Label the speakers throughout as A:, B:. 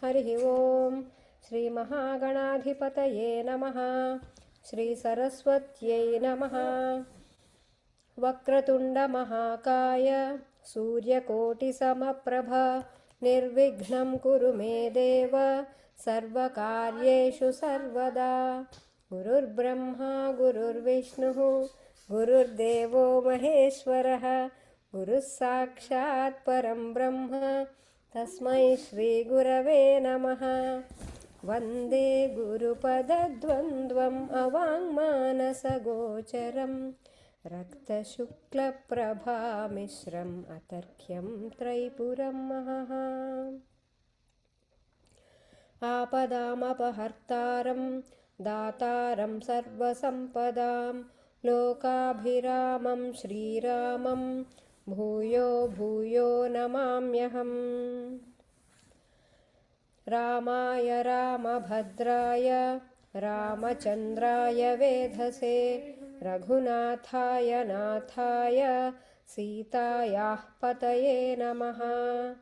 A: Harihi Om. Shri Mahaganadhipataye Namaha. Shri Saraswatyai Namaha. Vakratunda Mahakaya Suryakoti Samaprabha Nirvignam Kuru Me Deva Sarvakaryeshu Sarvada. Gurur Brahma Gurur Vishnu Gurur Devo Maheshwaraha Guru Sakshat Param Brahma Tasmai Shri Gurave Namaha. Vande Guru Padadvandvam Avangmanasa Gocharam Rakta Shukla Prabha Mishram Atarkyam Traipuram Maha. Apadam Apahartaram Dataram Sarva Sampadam Lokabhiramam Shri Ramam Bhuyo Bhuyo Namamyaham. Ramaya Ramabhadraya Ramachandraya Vedhase Raghunathaya Nathaya Sītāyah Pataye Namaha.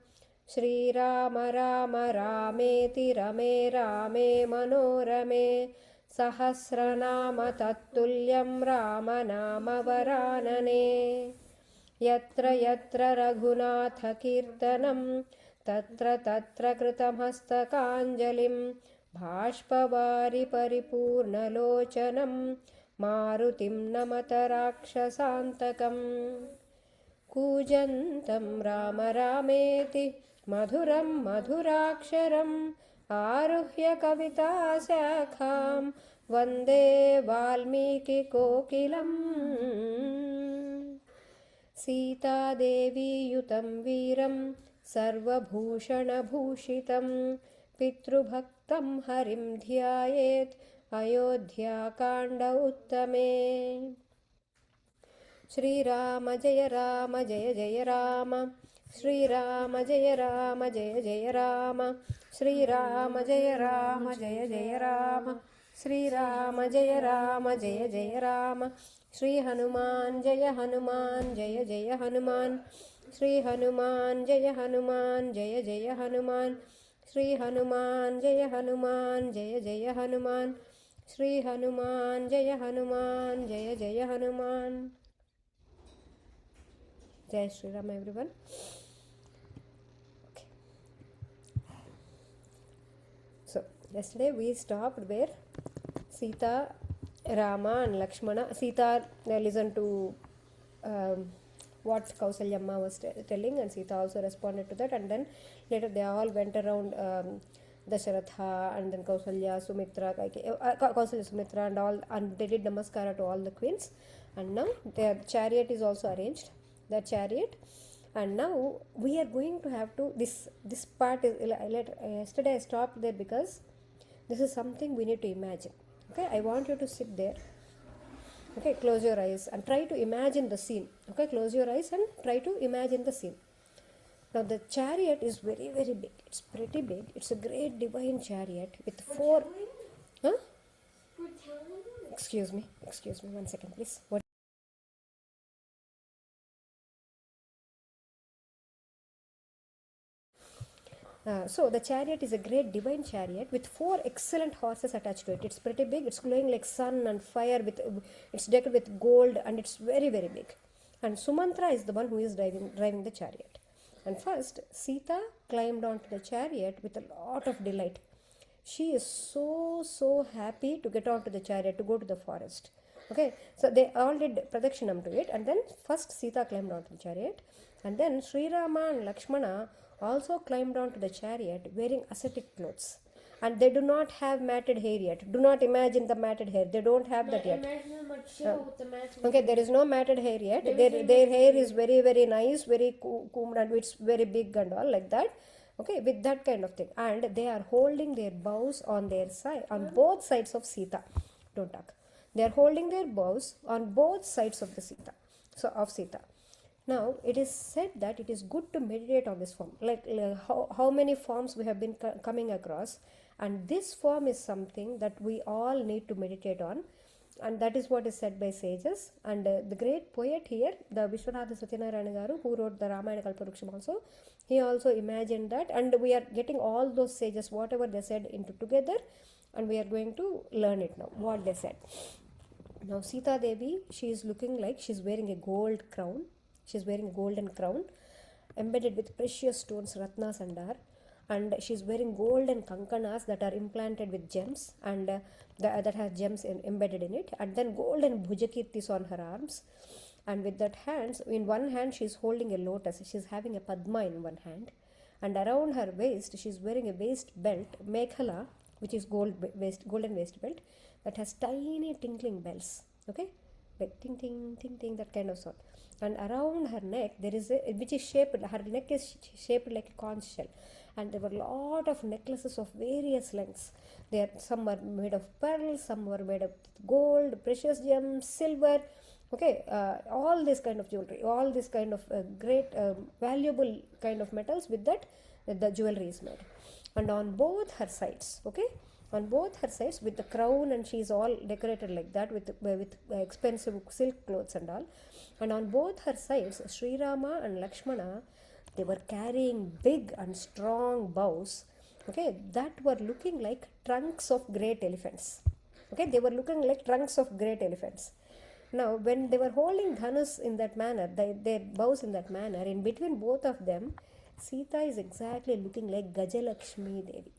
A: Shri Rama Rama Rameti Rame Rame Manorame Sahasranama Tattulyam Rama Nama Varanane. Yatra Yatra Raghunatha Kirtanam Tatra Tatra Kritamhastakanjalim Bhashpavari Paripurna Lochanam Marutim Namata Rakshasantakam. Kujantam Rama Rameti Madhuram Madhuraksharam Aruhya Kavita Shakham Vande Valmiki Kokilam. Sītā Devi Yutam Viram Sarva Bhushana Bhushitam Pitrubhaktam Harim Dhyayet Ayodhya Kanda Uttame. Shri Rama Jaya Rama Jaya Jaya Rama. Shri Rama Jaya Rama Jaya Jaya Rama. Shri Rama Jaya Rama Jaya Jaya Rama. Shri Rama Jaya Rama Jaya Jaya Rama. Shri Hanuman Jaya Hanuman Jaya Jaya Hanuman. Shri Hanuman Jaya Hanuman Jaya Jaya Hanuman. Shri Hanuman Jaya Hanuman Jaya Jaya Hanuman. Shri Hanuman Jaya Hanuman Jaya Jaya Hanuman. Jai Shri Ram everyone. Okay. So yesterday we stopped where Sītā, Rama and Lakshmana. Sītā listened to what Kausalyamma was telling, and Sītā also responded to that, and then later they all went around Dasharatha and then Kausalya, Sumitra, Kausalya, Sumitra and all, and they did namaskara to all the queens, and now their chariot is also arranged, the chariot, and now we are going to have to, this part is, yesterday I stopped there because this is something we need to imagine. Okay, I want you to sit there. Okay, close your eyes and try to imagine the scene. Okay, close your eyes and try to imagine the scene. Now the chariot is very, very big. It's pretty big. It's a great divine chariot with four. Huh? Excuse me, 1 second, please. What? So the chariot is a great divine chariot with 4 excellent horses attached to it. It's pretty big. It's glowing like sun and fire. It's decked with gold, and it's very, very big. And Sumantra is the one who is driving the chariot. And first, Sītā climbed onto the chariot with a lot of delight. She is so happy to get onto the chariot, to go to the forest. Okay, so they all did pradakshinam to it, and then first Sītā climbed onto the chariot, and then Sri Rama and Lakshmana also climbed onto the chariot wearing ascetic clothes, and they do not have matted hair yet. Do not imagine the matted hair. They don't have that yet. Okay, there is no matted hair yet. Their hair is very, very nice, very combed, and it's very big and all like that. Okay, with that kind of thing, and they are holding their bows on their side, on both sides of Sītā. Don't talk. They are holding their bows on both sides of the Sītā. So of Sītā. Now, it is said that it is good to meditate on this form. Like how many forms we have been coming across, and this form is something that we all need to meditate on, and that is what is said by sages. And the great poet here, the Vishwanatha Satyanarayana Garu, who wrote the Ramayana Kalparuksham also, He also imagined that, and we are getting all those sages, whatever they said, into together, and we are going to learn it now, what they said. Now Sītā Devi, she is looking like she's wearing a gold crown. She's wearing a golden crown embedded with precious stones, ratnas and she's wearing golden kankanas that are implanted with gems, and that has gems embedded in it, and then golden bhujakirtis on her arms. And with that hands, in one hand she's holding a lotus, she's having a padma in one hand, and around her waist she's wearing a waist belt, mekhala, which is golden waist belt, that has tiny tinkling bells, okay, like ting ting ting ting, that kind of sound. And around her neck there is a, which is shaped, her neck is shaped like a conch shell, and there were a lot of necklaces of various lengths. Some are made of pearls, some were made of gold, precious gems, silver, okay, all this kind of jewelry, all this kind of great valuable kind of metals. With that, the jewelry is made. And on both her sides, okay, on both her sides, with the crown, and she is all decorated like that with expensive silk clothes and all. And on both her sides, Sri Rama and Lakshmana, they were carrying big and strong bows, okay, that were looking like trunks of great elephants. Okay, they were looking like trunks of great elephants. Now, when they were holding dhanus in that manner, their bows in that manner, in between both of them, Sītā is exactly looking like Gaja Lakshmi Devi.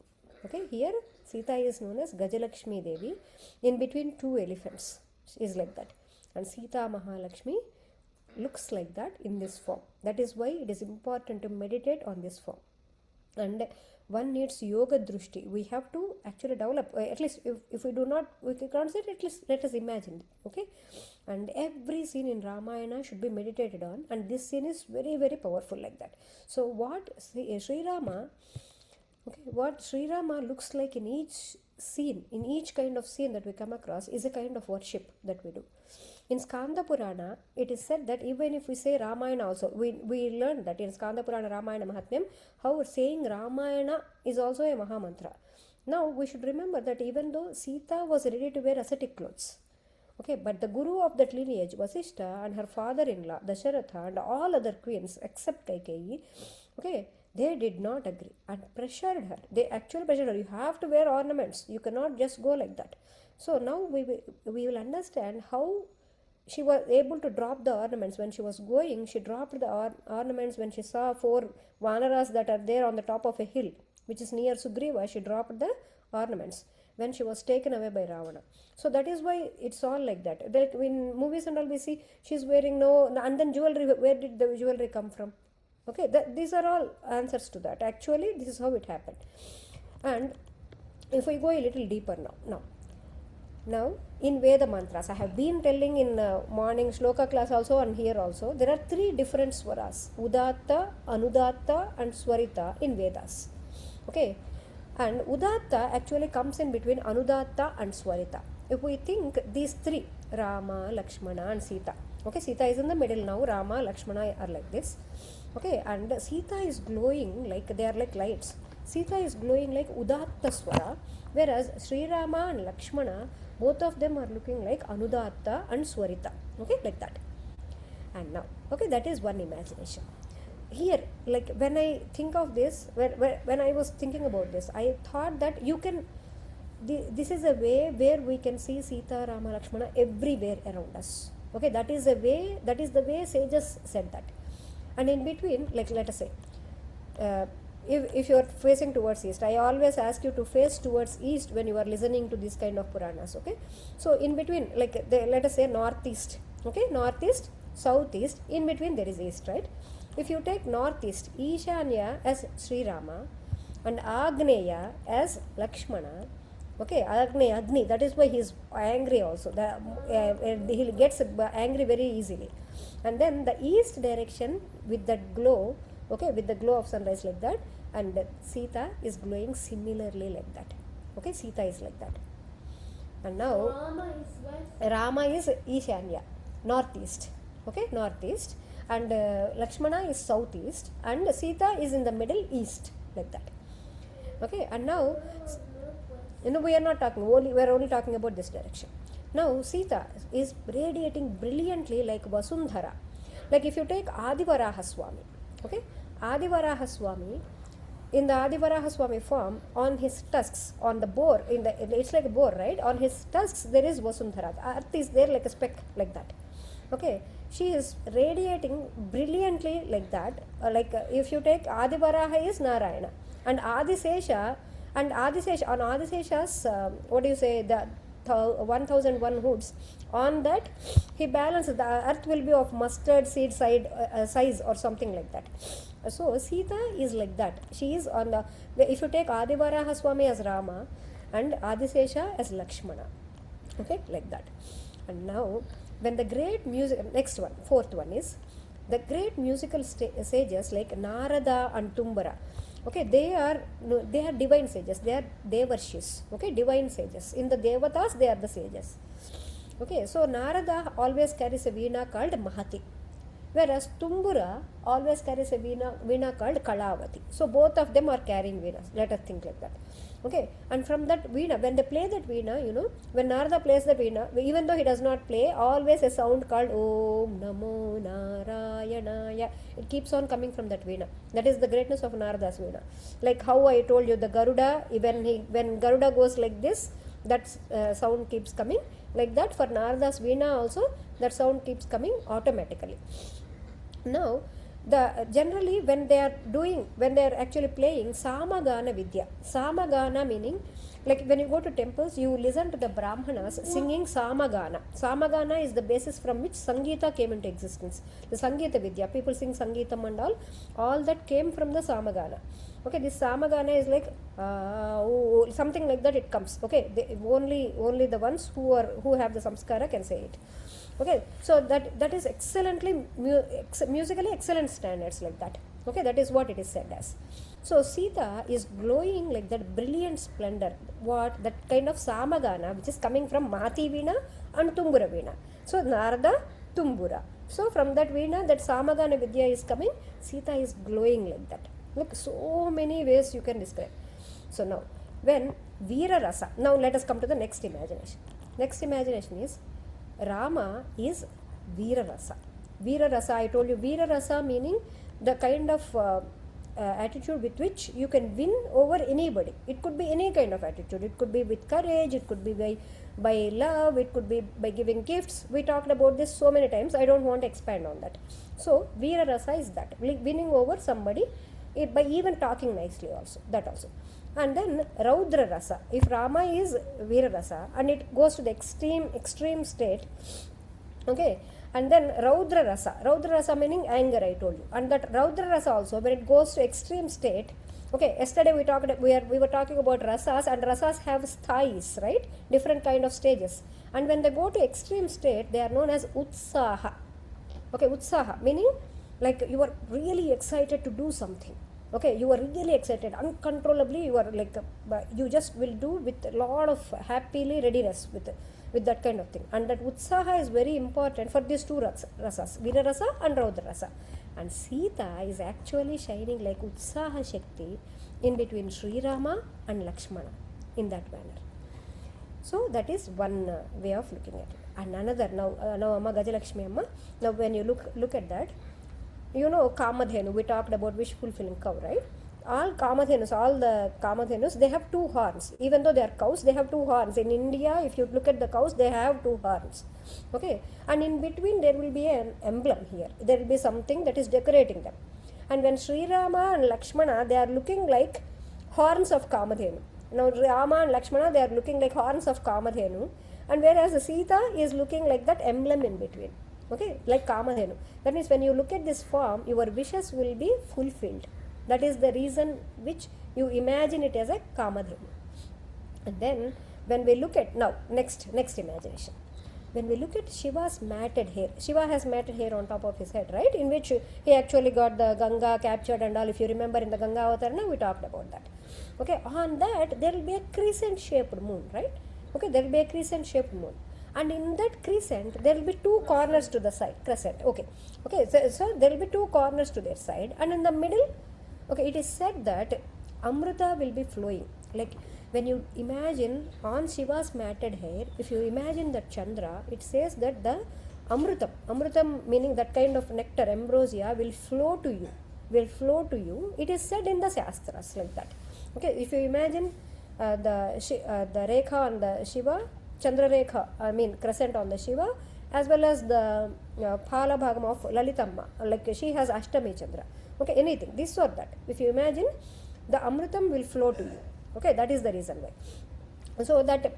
A: Okay, here Sītā is known as Gaja Lakshmi Devi. In between two elephants, she is like that. And Sītā Mahalakshmi looks like that in this form. That is why it is important to meditate on this form. And one needs yoga drushti. We have to actually develop, at least if we do not, we can't say it, at least let us imagine, okay. And every scene in Ramayana should be meditated on, and this scene is very, very powerful like that. So what Sri Rama, okay, what Sri Rama looks like in each scene, in each kind of scene that we come across, is a kind of worship that we do. In Skanda Purana, it is said that even if we say Ramayana also, we learned that in Skanda Purana Ramayana Mahatmyam, how saying Ramayana is also a Mahamantra. Now, we should remember that even though Sītā was ready to wear ascetic clothes, okay, but the guru of that lineage, Vasishta, and her father-in-law, Dasharatha, and all other queens except Kaikeyi, okay, they did not agree and pressured her. They actually pressured her. You have to wear ornaments. You cannot just go like that. So now we will understand how she was able to drop the ornaments. When she was going, she dropped the ornaments. When she saw 4 Vanaras that are there on the top of a hill, which is near Sugriva, she dropped the ornaments when she was taken away by Ravana. So that is why it's all like that. Like in movies and all, we see she's wearing and then jewelry. Where did the jewelry come from? Okay, these are all answers to that. Actually, this is how it happened. And if we go a little deeper now in Veda mantras, I have been telling in morning shloka class also and here also, there are 3 different swaras: Udatta, Anudatta and Swarita in Vedas. Okay, and Udatta actually comes in between Anudatta and Swarita. If we think these 3, Rama, Lakshmana and Sītā, okay, Sītā is in the middle now, Rama, Lakshmana are like this, okay, and Sītā is glowing like, they are like lights. Sītā is glowing like Udatta Swara, whereas Sri Rama and Lakshmana, both of them are looking like Anudatta and Swarita, okay, like that. And now, okay, that is one imagination. Here, like when I think of this, when I was thinking about this, I thought that you can, this is a way where we can see Sītā, Rama, Lakshmana everywhere around us. Okay, that is the way sages said that. And in between, like let us say, if you are facing towards east, I always ask you to face towards east when you are listening to this kind of Puranas, okay. So in between, like let us say northeast, okay, northeast, southeast, in between there is east, right? If you take northeast, Ishanya as Sri Rama and Agneya as Lakshmana, okay, Agni, that is why he is angry also. He gets angry very easily. And then the east direction with that glow, okay, with the glow of sunrise like that, and Sītā is glowing similarly like that. Okay, Sītā is like that. And now Rama is Ishanya, northeast, okay, northeast, and Lakshmana is southeast, and Sītā is in the middle, east, like that. Okay, and now we are not talking, we are only talking about this direction. Now Sītā is radiating brilliantly like Vasundhara. Like if you take Adivaraha Swami, okay, Adivaraha Swami, in the Adivaraha Swami form, on his tusks, on the boar, it's like a boar, right? On his tusks there is Vasundhara. The earth is there like a speck, like that. Okay, she is radiating brilliantly like that. If you take Adivaraha is Narayana, and Adisesha, on Adisesha's, the 1001 hoods, on that he balances. The earth will be of mustard seed size or something like that. So Sītā is like that. She is on the, if you take Adivaraha Swami as Rama and Adisesha as Lakshmana, okay, like that. And now when the great music, fourth one is the great musical sages like Narada and Tumbara. Okay, they are divine sages. They are devarshis. Okay, divine sages. In the devatas, they are the sages. Okay, so Narada always carries a veena called Mahati, whereas Tumbura always carries a veena called Kalavati. So both of them are carrying veenas. Let us think like that. Okay, and from that veena, when they play that veena, when Narada plays the veena, even though he does not play, always a sound called Om Namo Narayanaya. It keeps on coming from that veena. That is the greatness of Narada's veena. Like how I told you, the Garuda, when Garuda goes like this, that sound keeps coming. Like that, for Narada's veena also, that sound keeps coming automatically. Now, generally when they are actually playing Samagana Vidya. Samagana meaning, like when you go to temples, you listen to the Brahmanas singing Samagana. Samagana is the basis from which Sangeeta came into existence. The Sangeeta Vidya, people sing Sangeetam and all that came from the Samagana. Okay, this Samagana is like something like that it comes. Okay, only the ones who have the samskara can say it. Okay, so that is excellently musically excellent standards like that. Okay, that is what it is said as. So Sītā is glowing like that brilliant splendor. That kind of Samagana which is coming from Mahati Veena and Tumbura Veena. So Narada, Tumbura. So from that Veena, that Samagana Vidya is coming. Sītā is glowing like that. Look, so many ways you can describe. So now, when Veera Rasa, now let us come to the next imagination. Next imagination is Rama is Veera Rasa. Veera Rasa, I told you, Veera Rasa meaning the kind of attitude with which you can win over anybody. It could be any kind of attitude. It could be with courage, it could be by love, it could be by giving gifts. We talked about this so many times, I don't want to expand on that. So Veera Rasa is that, winning over somebody by even talking nicely also, that also. And then Raudra Rasa, if Rama is Veera Rasa and it goes to the extreme state, okay, and then Raudra Rasa meaning anger, I told you. And that Raudra Rasa also, when it goes to extreme state, okay, yesterday we were talking about rasas, and rasas have sthais, right? Different kind of stages. And when they go to extreme state, they are known as Utsaha. Okay, Utsaha meaning like you are really excited to do something. Okay, you are really excited, uncontrollably, you are like, you just will do with a lot of happily readiness with that kind of thing. And that Utsaha is very important for these two rasas, Veera Rasa and Raudra Rasa. And Sītā is actually shining like Utsaha Shakti in between Sri Rama and Lakshmana in that manner. So that is one way of looking at it. And another, now Amma Gaja Lakshmi Amma, now when you look at that, Kamadhenu, we talked about wish fulfilling cow, right? All the Kamadhenus, they have two horns. Even though they are cows, they have two horns. In India, if you look at the cows, they have two horns. Okay, and in between there will be an emblem here. There will be something that is decorating them. And when Sri Rama and Lakshmana, they are looking like horns of Kamadhenu. Now Rama and Lakshmana, they are looking like horns of Kamadhenu. And whereas the Sītā is looking like that emblem in between. Okay, like Kamadhenu. That means when you look at this form, your wishes will be fulfilled. That is the reason which you imagine it as a Kamadhenu. And then when we look at, now next imagination. When we look at Shiva's matted hair, Shiva has matted hair on top of his head, right? In which he actually got the Ganga captured and all. If you remember in the Ganga Avatarana, we talked about that. Okay, on that there will be a crescent shaped moon, right? Okay, there will be a crescent shaped moon. And in that crescent, there will be two corners to the side, crescent, okay, so there will be two corners to their side, and in the middle, okay, it is said that Amrita will be flowing. Like when you imagine on Shiva's matted hair, if you imagine that Chandra, it says that the Amritam meaning that kind of nectar, ambrosia, will flow to you. will flow to you. It is said in the Shastras like that. Okay, if you imagine the Rekha on the Shiva, Chandra Rekha, I mean crescent on the Shiva, as well as the Phala Bhagam of Lalitamma, like she has Ashtami Chandra. Okay, anything, this or that. If you imagine, the Amritam will flow to you. Okay, that is the reason why. So that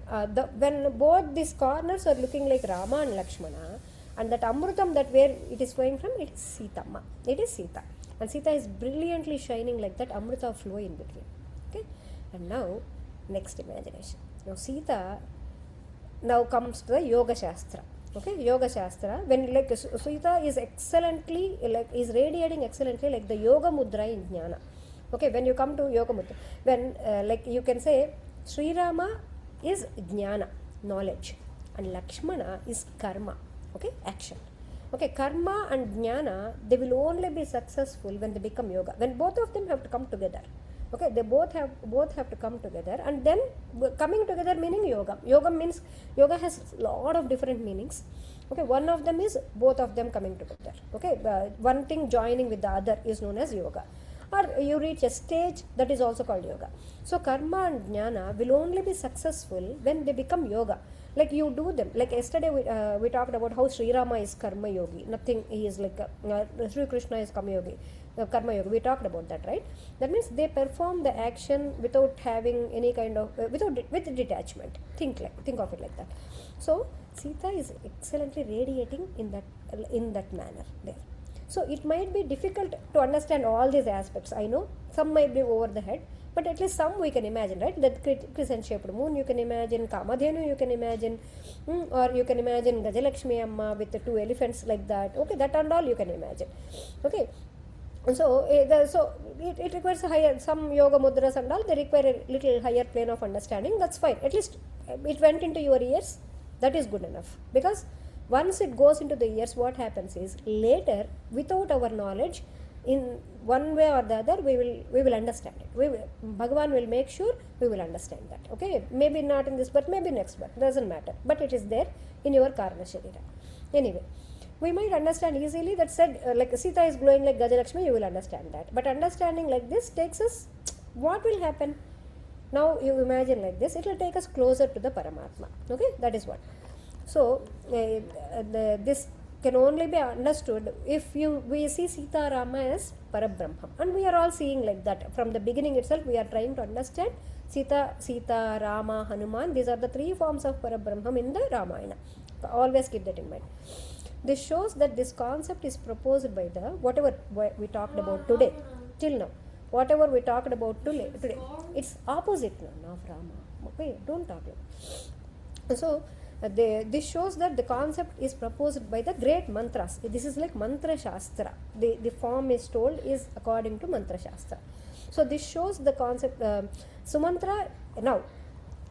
A: when both these corners are looking like Rama and Lakshmana, and that Amritam, that where it is flowing from, it is Sītamma. It is Sītā. And Sītā is brilliantly shining like that Amrita flow in between. Okay, and now next imagination. Now Sītā now comes to the Yoga Shastra. Okay, Yoga Shastra, when like Sītā is excellently, like is radiating excellently like the Yoga Mudra in Jnana. Okay, when you come to Yoga Mudra, when like you can say Sri Rama is Jnana, knowledge, and Lakshmana is Karma, okay, action. Okay, Karma and Jnana, they will only be successful when they become Yoga, when both of them have to come together. Okay, they both have to come together, and then coming together meaning yoga. Yoga has a lot of different meanings. Okay, one of them is both of them coming together. Okay, one thing joining with the other is known as yoga. Or you reach a stage that is also called yoga. So karma and jnana will only be successful when they become yoga. Like you do them. Like yesterday we talked about how Sri Rama is karma yogi. Nothing, he is like Sri Krishna is karma yogi. We talked about that, right? That means they perform the action without having any kind of with detachment. Think of it like that. So Sītā is excellently radiating in that manner there. So it might be difficult to understand all these aspects. I know some might be over the head, but at least some we can imagine, right? That crescent shaped moon you can imagine, Kamadhenu you can imagine, or you can imagine Gaja Lakshmi Amma with the 2 elephants like that. Okay, that and all you can imagine. Okay. So, it requires some yoga mudras and all, they require a little higher plane of understanding. That's fine. At least it went into your ears. That is good enough. Because once it goes into the ears, what happens is later, without our knowledge, in one way or the other, we will understand it. Bhagavan will make sure we will understand that. Okay, maybe not in this birth, maybe next birth. Doesn't matter. But it is there in your karma sharira. Anyway. We might understand easily that said, like Sītā is glowing like Gaja Lakshmi, you will understand that. But understanding like this takes us, what will happen? Now you imagine like this, it will take us closer to the Paramatma. Okay, that is what. So, this can only be understood if we see Sītā Rama as Parabrahma. And we are all seeing like that. From the beginning itself, we are trying to understand Sītā, Rama, Hanuman. These are the 3 forms of Parabrahma in the Ramayana. Always keep that in mind. This shows that this concept is proposed by whatever we talked about today, till now. Whatever we talked about today, it's opposite now of Rama. Okay, don't talk like. So, this shows that the concept is proposed by the great mantras. This is like mantra shastra. The form is told is according to mantra shastra. So, this shows the concept. Sumantra. Now,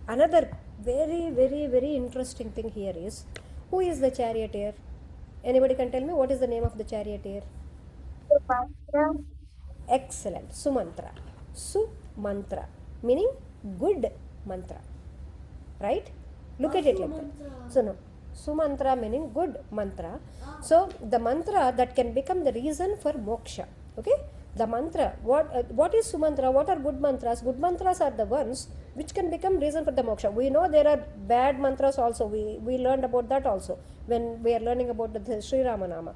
A: another very, very, very interesting thing here is, who is the charioteer? Anybody can tell me what is the name of the charioteer?
B: Sumantra.
A: Excellent. Sumantra. Sumantra. Meaning good mantra. Right? Look at it like that. So no. Sumantra meaning good mantra. So the mantra that can become the reason for moksha. Okay? The mantra. What is Sumantra? What are good mantras? Good mantras are the ones which can become reason for the moksha. We know there are bad mantras also. We learned about that also when we are learning about the Sri Ramanama.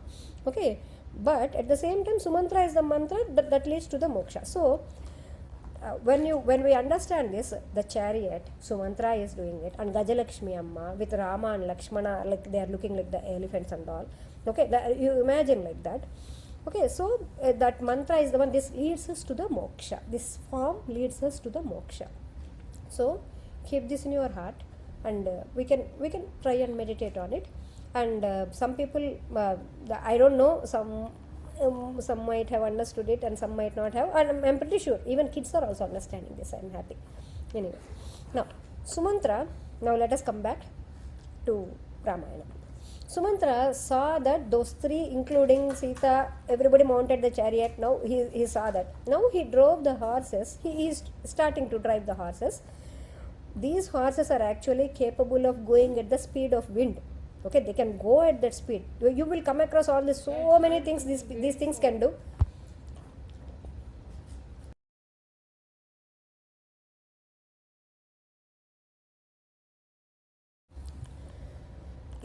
A: Okay, but at the same time, Sumantra is the mantra that leads to the moksha. So when we understand this, the chariot, Sumantra is doing it, and Gaja Lakshmi Amma with Rama and Lakshmana, like they are looking like the elephants and all. Okay, you imagine like that. Okay, so that mantra is the one, this leads us to the moksha. This form leads us to the moksha. So keep this in your heart, and we can try and meditate on it. And some people, I don't know, some might have understood it and some might not have. And I'm pretty sure even kids are also understanding this. I'm happy. Anyway, now Sumantra. Now let us come back to Ramayana. Sumantra saw that those 3, including Sītā, everybody mounted the chariot. Now he saw that. Now he drove the horses. He is starting to drive the horses. These horses are actually capable of going at the speed of wind. Okay, they can go at that speed. You will come across all this, so many things these things can do.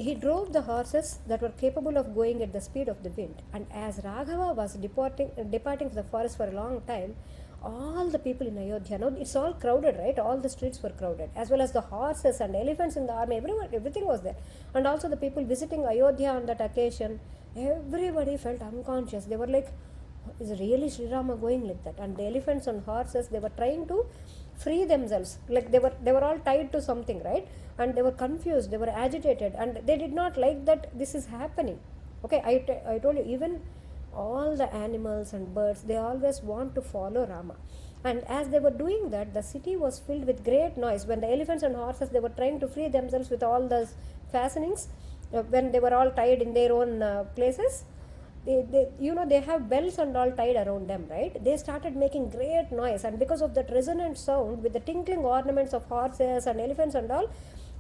A: he drove the horses that were capable of going at the speed of the wind. And as Raghava was departing to the forest for a long time, all the people in Ayodhya, now it's all crowded, right? All the streets were crowded, as well as the horses and elephants in the army, everything was there. And also the people visiting Ayodhya on that occasion, everybody felt unconscious. They were like, is really Sri Rama going like that? And the elephants and horses, they were trying to free themselves, like they were all tied to something, right? And they were confused, they were agitated, and they did not like that this is happening. Okay, I told you, even all the animals and birds, they always want to follow Rama. And as they were doing that, the city was filled with great noise. When the elephants and horses, they were trying to free themselves with all the fastenings, when they were all tied in their own places, they have bells and all tied around them, right? They started making great noise, and because of that resonant sound with the tinkling ornaments of horses and elephants and all,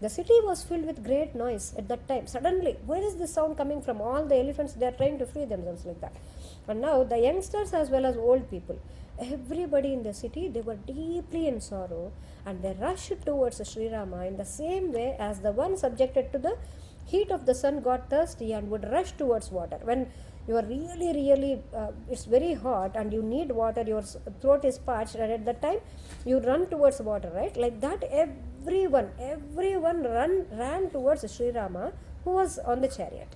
A: the city was filled with great noise at that time. Suddenly, where is this sound coming from? All the elephants, they are trying to free themselves like that. And now the youngsters as well as old people, everybody in the city, they were deeply in sorrow, and they rushed towards Sri Rama in the same way as the one subjected to the heat of the sun got thirsty and would rush towards water. When you are really it's very hot and you need water, your throat is parched, and at that time you run towards water, right? Like that, everyone ran towards Sri Rama, who was on the chariot.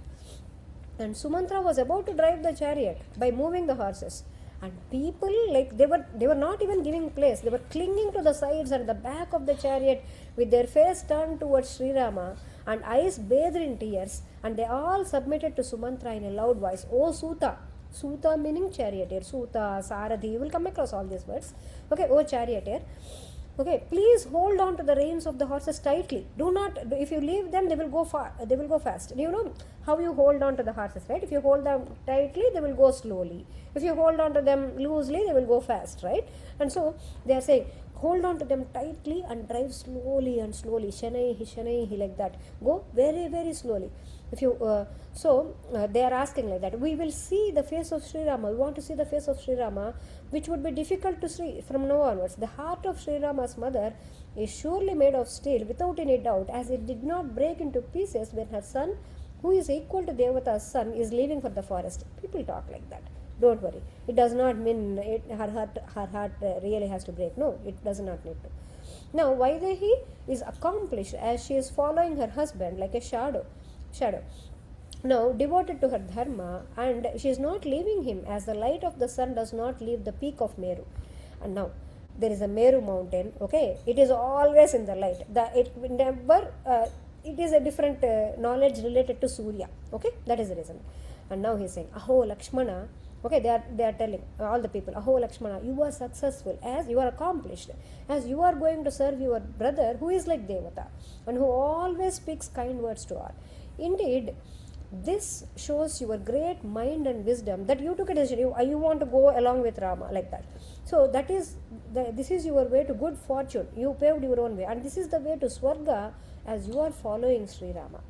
A: And Sumantra was about to drive the chariot by moving the horses, and people, like they were not even giving place. They were clinging to the sides and the back of the chariot with their face turned towards Sri Rama and eyes bathed in tears, and they all submitted to Sumantra in a loud voice. Oh Sūtā, Sūtā meaning charioteer, Sūtā, Sarathi, you will come across all these words. Okay, oh charioteer, okay, please hold on to the reins of the horses tightly. Do not, if you leave them, they will go fast. You know how you hold on to the horses, right? If you hold them tightly, they will go slowly. If you hold on to them loosely, they will go fast, right? And so they are saying, hold on to them tightly and drive slowly and slowly, shanaihi, like that. Go very slowly. If you they are asking like that. We will see the face of Sri Rama. We want to see the face of Sri Rama, which would be difficult to see from now onwards. The heart of Sri Rama's mother is surely made of steel, without any doubt, as it did not break into pieces when her son, who is equal to Devata's son, is leaving for the forest. People talk like that. Don't worry. It does not mean her heart really has to break. No, it does not need to. Now, Vaidehi is accomplished as she is following her husband like a shadow. Now, devoted to her dharma, and she is not leaving him, as the light of the sun does not leave the peak of Meru. And now, there is a Meru mountain, okay? It is always in the light. It is a different knowledge related to Surya, okay? That is the reason. And now he is saying, Aho Lakshmana, okay, they are telling all the people, Aho Lakshmana, you are successful, as you are accomplished, as you are going to serve your brother who is like Devata and who always speaks kind words to all. Indeed, this shows your great mind and wisdom that you took a decision. You want to go along with Rama like that. So this is your way to good fortune. You paved your own way, and this is the way to Swarga as you are following Sri Rama.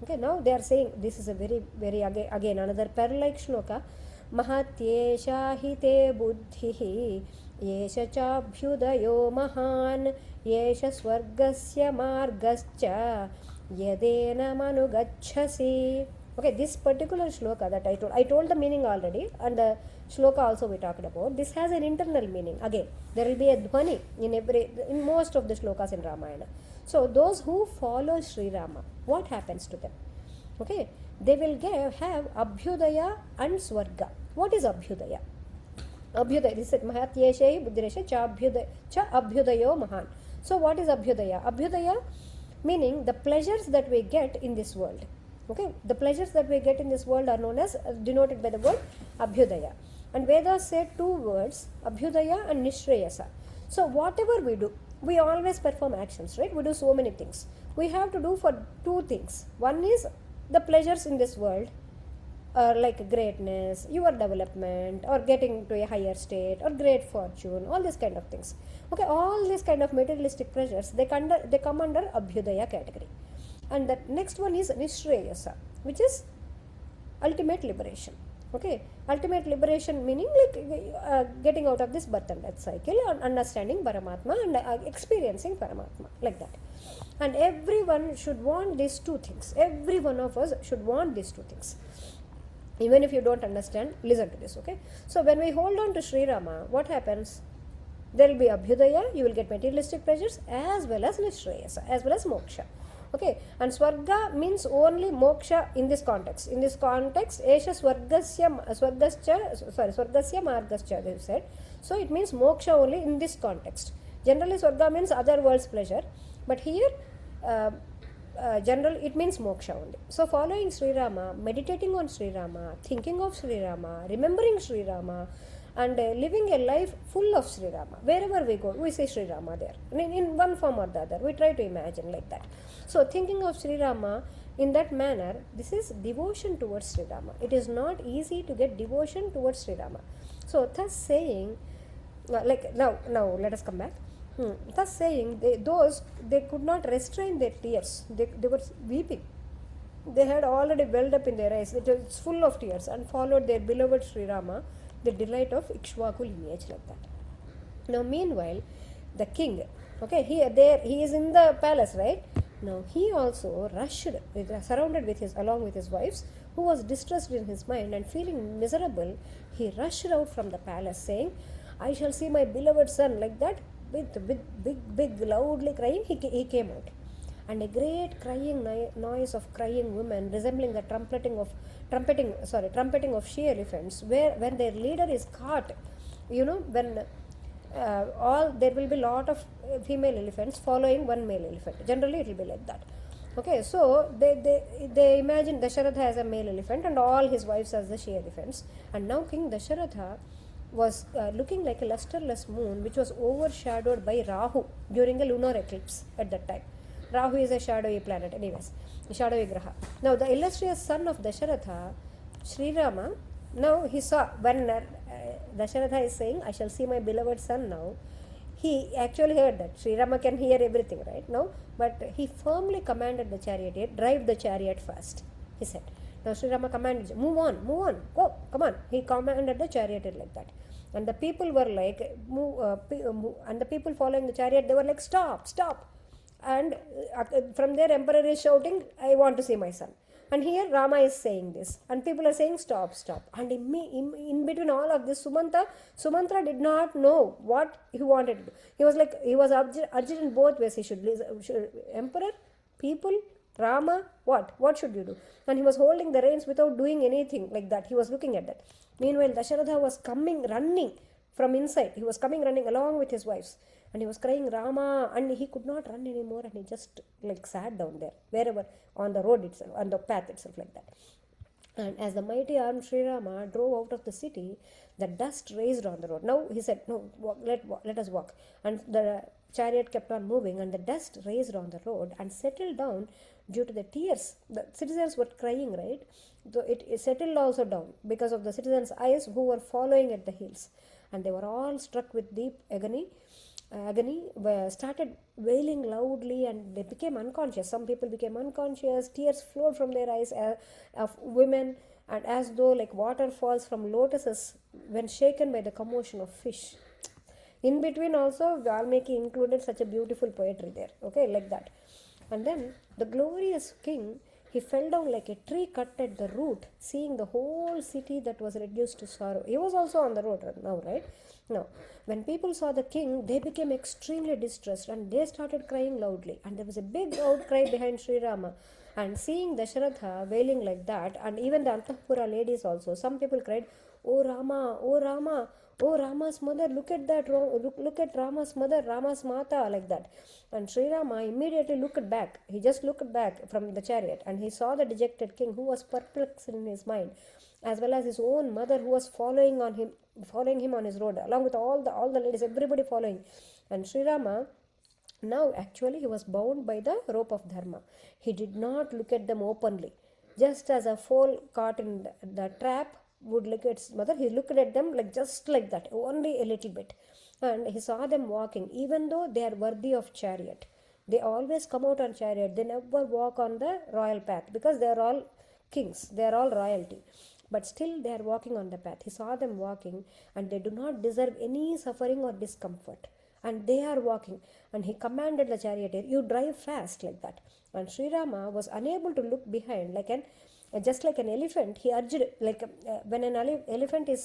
A: Okay, now they are saying, this is a very again another pearl-like shloka. Mahatyesha hite buddhihi yesha chabhyudayo mahan yesha swargasya margascha yadena manugachhasi. Okay, this particular shloka that I told the meaning already, and the shloka also we talked about. This has an internal meaning. Again, there will be a dhvani in most of the shlokas in Ramayana. So those who follow Sri Rama, what happens to them? Okay, they will have Abhyudaya and Swarga. What is Abhyudaya? Abhyudaya, this is Mahatyesha Buddhiresha cha Abhyudayo Mahan. So what is Abhyudaya? Abhyudaya meaning the pleasures that we get in this world. Okay, the pleasures that we get in this world are known as, denoted by the word Abhyudaya. And Vedas say two words, Abhyudaya and Nishreyasa. So whatever we do, we always perform actions, right? We do so many things. We have to do for two things. One is the pleasures in this world, like greatness, your development, or getting to a higher state, or great fortune, all these kind of things. Okay, all these kind of materialistic pleasures, they come under Abhyudaya category. And the next one is Nishreyasa, which is ultimate liberation. Okay, ultimate liberation meaning like getting out of this birth and death cycle and understanding Paramatma and experiencing Paramatma, like that. And everyone should want these two things. Every one of us should want these two things. Even if you don't understand, listen to this, okay? So when we hold on to Sri Rama, what happens? There will be Abhyudaya, you will get materialistic pleasures as well as Nishreyasa, as well as Moksha. Okay, and Swarga means only Moksha in this context. In this context, Esha Swargasya Margascha, they said. So it means Moksha only in this context. Generally, Swarga means other world's pleasure, but here, general, it means Moksha only. So following Sri Rama, meditating on Sri Rama, thinking of Sri Rama, remembering Sri Rama, and living a life full of Sri Rama. Wherever we go, we say Sri Rama there. In one form or the other, we try to imagine like that. So thinking of Sri Rama in that manner, this is devotion towards Sri Rama. It is not easy to get devotion towards Sri Rama. So thus saying, now let us come back. Thus saying, they could not restrain their tears. They were weeping. They had already welled up in their eyes. It was full of tears and followed their beloved Sri Rama, the delight of Ikshvaku lineage, like that. Now meanwhile, the king, okay, he is in the palace, right? Now he also rushed, surrounded along with his wives, who was distressed in his mind and feeling miserable. He rushed out from the palace, saying, "I shall see my beloved son," like that. With big, loudly crying, he came out. And a great crying noise of crying women, resembling the trumpeting of she elephants, when their leader is caught, when there will be lot of female elephants following one male elephant. Generally, it will be like that. Okay, so they imagine Dasharatha as a male elephant and all his wives as the she elephants. And now King Dasharatha was looking like a lusterless moon, which was overshadowed by Rahu during a lunar eclipse at that time. Rahu is a shadowy planet, anyways, a shadowy graha. Now, the illustrious son of Dasharatha, Sri Rama, now he saw when Dasharatha is saying, "I shall see my beloved son now." He actually heard that. Sri Rama can hear everything, right? Now, but he firmly commanded the charioteer, "Drive the chariot fast," he said. Now, Sri Rama commanded, move on, go, come on." He commanded the charioteer like that. And the people were like, and the people following the chariot, they were like, "Stop, stop." And from there, emperor is shouting, "I want to see my son." And here Rama is saying this, and people are saying, "Stop, stop." And in between all of this, Sumantra did not know what he wanted to do. He was urgent in both ways. He should emperor, people, Rama, what should you do? And he was holding the reins without doing anything like that. He was looking at that. Meanwhile, Dasharatha was coming running from inside. He was coming running along with his wives. And he was crying, "Rama," and he could not run anymore, and he just sat down there, wherever, on the road itself, on the path itself, like that. And as the mighty armed Sri Rama drove out of the city, the dust raised on the road. Now he said, "No, let us walk." And the chariot kept on moving, and the dust raised on the road and settled down due to the tears. The citizens were crying, right? So it settled also down because of the citizens' eyes who were following at the heels. And they were all struck with deep agony, started wailing loudly, and they became unconscious. Some people became unconscious. Tears flowed from their eyes of women, and as though like water falls from lotuses when shaken by the commotion of fish. In between also, Valmiki included such a beautiful poetry there, okay, like that. And then the glorious king, he fell down like a tree cut at the root, seeing the whole city that was reduced to sorrow. He was also on the road now, right? Now, when people saw the king, they became extremely distressed, and they started crying loudly. And there was a big outcry behind Sri Rama. And seeing Dasharatha wailing like that, and even the Antapura ladies also, some people cried, "Oh Rama, oh Rama, oh Rama's mother, look at that, look at Rama's mother, Rama's Mata," like that. And Sri Rama immediately looked back. He just looked back from the chariot, and he saw the dejected king, who was perplexed in his mind, as well as his own mother, who was following him on his road, along with all the ladies, everybody following. And Sri Rama, now actually he was bound by the rope of Dharma. He did not look at them openly. Just as a foal caught in the trap would look at its mother, he looked at them just like that, only a little bit. And he saw them walking, even though they are worthy of chariot. They always come out on chariot. They never walk on the royal path, because they are all kings, they are all royalty. but still they are walking on the path. He saw them walking, and they do not deserve any suffering or discomfort. And they are walking, and he commanded the charioteer, you drive fast, like that. And Sri Rama was unable to look behind, just like an elephant. He urged, when an elephant is,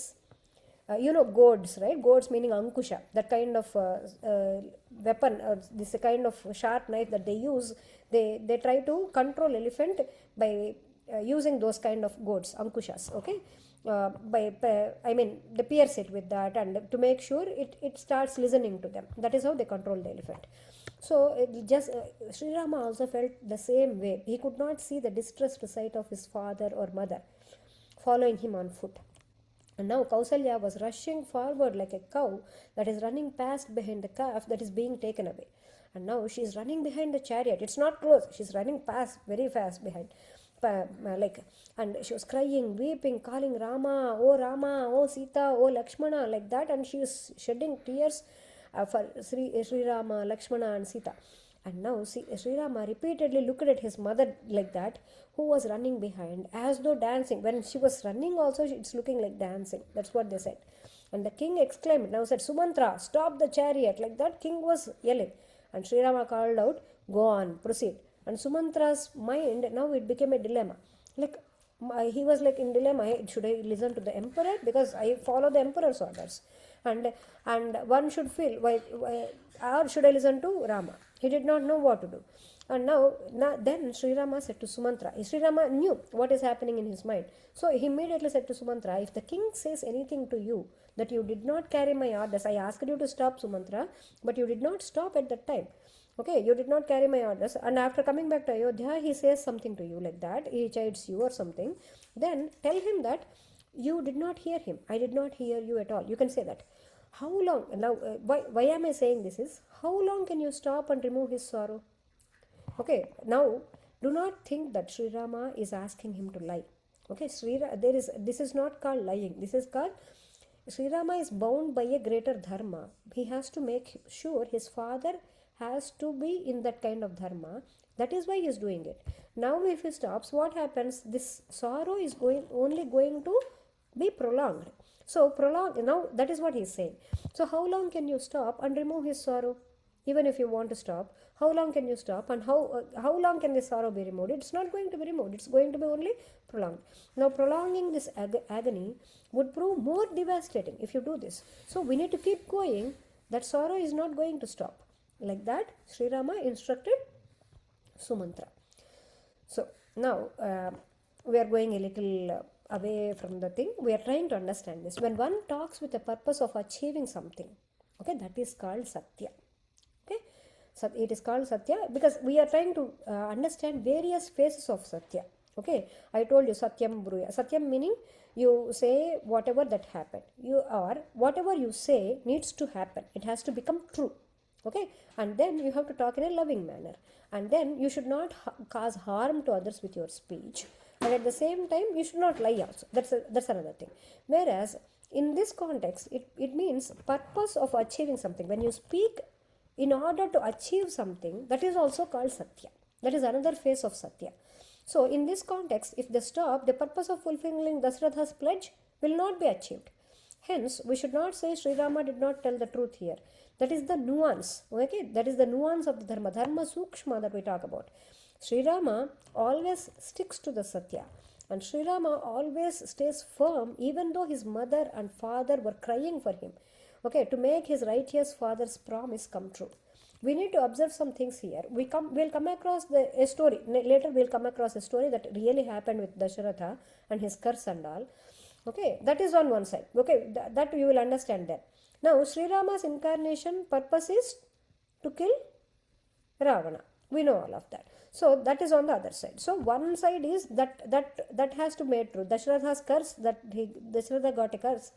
A: goads, right? Goads meaning ankusha, that kind of weapon, this kind of sharp knife that they use. They try to control elephant by using those kind of goads, ankushas, okay? They pierce it with that, and to make sure it starts listening to them. That is how they control the elephant. So Sri Rama also felt the same way. He could not see the distressed sight of his father or mother following him on foot. And now Kausalya was rushing forward like a cow that is running past behind the calf that is being taken away. And now she is running behind the chariot. It's not close. She's running past, very fast behind. And she was crying, weeping, calling Rama, oh Sītā, oh Lakshmana, like that. And she was shedding tears for Sri Rama, Lakshmana and Sītā. And now Sri Rama repeatedly looked at his mother like that, who was running behind, as though dancing. When she was running also, it's looking like dancing. That's what they said. And the king exclaimed, now said, Sumantra, stop the chariot. Like that, king was yelling. And Sri Rama called out, go on, proceed. And Sumantra's mind, now it became a dilemma. He was in dilemma, should I listen to the emperor? Because I follow the emperor's orders. And one should feel, or should I listen to Rama? He did not know what to do. And then Sri Rama said to Sumantra, Sri Rama knew what is happening in his mind. So he immediately said to Sumantra, if the king says anything to you that you did not carry my orders, I asked you to stop, Sumantra, but you did not stop at that time. Okay, you did not carry my orders. And after coming back to Ayodhya, he says something to you like that, he chides you or something. Then tell him that you did not hear him. I did not hear you at all. You can say that. How long? Now, why am I saying this is, how long can you stop and remove his sorrow? Okay, now do not think that Sri Rama is asking him to lie. Okay, this is not called lying. This is called, Sri Rama is bound by a greater dharma. He has to make sure his father has to be in that kind of dharma. That is why he is doing it. Now if he stops, what happens? This sorrow is only going to be prolonged. So now that is what he is saying. So how long can you stop and remove his sorrow? Even if you want to stop, how long can you stop, and how long can this sorrow be removed? It's not going to be removed. It's going to be only prolonged. Now prolonging this agony would prove more devastating if you do this. So we need to keep going. That sorrow is not going to stop. Like that, Sri Rama instructed Sumantra. So now we are going a little away from the thing. We are trying to understand this. When one talks with the purpose of achieving something, okay, that is called Satya. Okay, so it is called Satya because we are trying to understand various phases of Satya. Okay, I told you Satyam Bruya. Satyam meaning you say whatever that happened. Whatever you say needs to happen. It has to become true. Okay, and then you have to talk in a loving manner, and then you should not cause harm to others with your speech, and at the same time you should not lie also. That's another thing. Whereas in this context, it means purpose of achieving something. When you speak in order to achieve something, that is also called Satya. That is another phase of Satya. So in this context, if they stop, the purpose of fulfilling Dasharatha's pledge will not be achieved. Hence, we should not say Sri Rama did not tell the truth here. That is the nuance. Okay, that is the nuance of the dharma. Dharma sukshma that we talk about. Sri Rama always sticks to the Satya. And Sri Rama always stays firm even though his mother and father were crying for him. Okay, to make his righteous father's promise come true. We need to observe some things here. We'll come across a story. Later we'll come across a story that really happened with Dasharatha and his curse and all. Okay, that is on one side. Okay, that you will understand then. Now, Sri Rama's incarnation purpose is to kill Ravana. We know all of that. So that is on the other side. So one side is that has to be made true. Dasharatha's curse, Dasharatha got a curse.